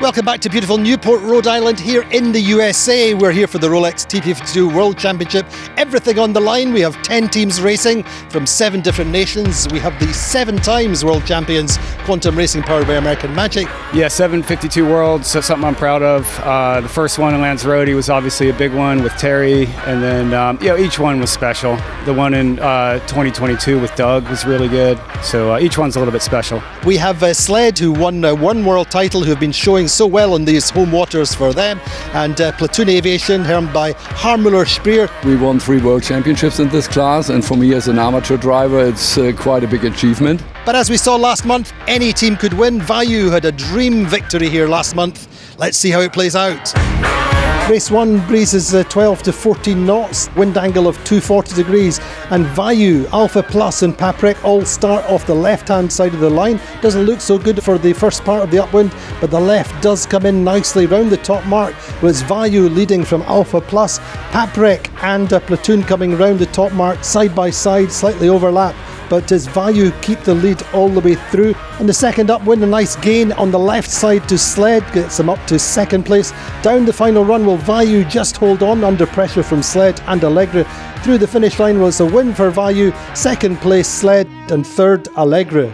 Welcome back to beautiful Newport, Rhode Island, here in the USA. We're here for the ROLEX TP52 World Championship. Everything on the line. We have 10 teams racing from 7 different nations. We have the 7 times world champions, Quantum Racing powered by American Magic. Yeah, 752 Worlds, that's something I'm proud of. The first one in Lanzarote was obviously a big one with Terry, and then each one was special. The one in 2022 with Doug was really good, so each one's a little bit special. We have Sled, who won one world title, who have been showing so well on these home waters for them, and Platoon Aviation, helmed by Harmuller Spreer. We won 3 world championships in this class, and for me as an amateur driver, it's quite a big achievement. But as we saw last month, any team could win. Vayu had a dream victory here last month. Let's see how it plays out. Race 1 breezes 12 to 14 knots, wind angle of 240 degrees, and Vayu, Alpha Plus and Paprec all start off the left-hand side of the line. Doesn't look so good for the first part of the upwind, but the left does come in nicely round the top mark, with Vayu leading from Alpha Plus, Paprec and Platoon coming round the top mark side by side, slightly overlap. But does Vayu keep the lead all the way through? In the second upwind, a nice gain on the left side to Sled, gets him up to second place. Down the final run, will Vayu just hold on under pressure from Sled and Allegra? Through the finish line was a win for Vayu, second place Sled and third Allegra.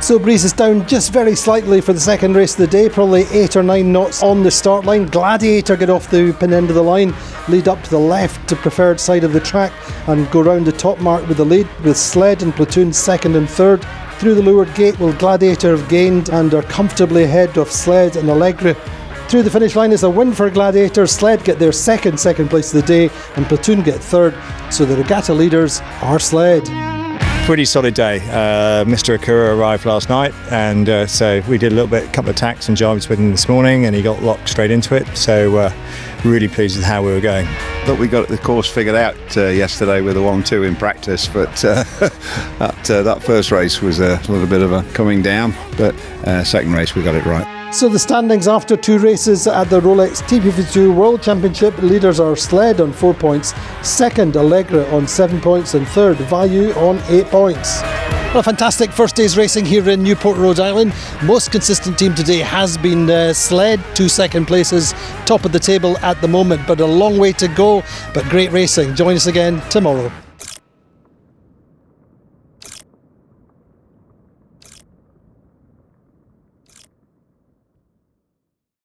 So breezes down just very slightly for the second race of the day, probably 8 or 9 knots on the start line. Gladiator get off the pin end of the line, lead up to the left to preferred side of the track and go round the top mark with the lead, with Sled and Platoon second and third. Through the leeward gate will Gladiator have gained and are comfortably ahead of Sled and Allegra. Through the finish line is a win for Gladiator. Sled get their second place of the day and Platoon get third. So the regatta leaders are Sled. Pretty solid day. Mr. Akura arrived last night, and so we did a couple of tacks and jibes with him this morning, and he got locked straight into it. So really pleased with how we were going. Thought we got the course figured out yesterday with a 1-2 in practice, but that first race was a little bit of a coming down, but second race we got it right. So the standings after 2 races at the ROLEX TP52 World Championship, leaders are Sled on 4 points, second Allegra on 7 points, and third Vayu on 8 points. Well, a fantastic first day's racing here in Newport, Rhode Island. Most consistent team today has been Sled, 2 second places, top of the table at the moment, but a long way to go, but great racing. Join us again tomorrow.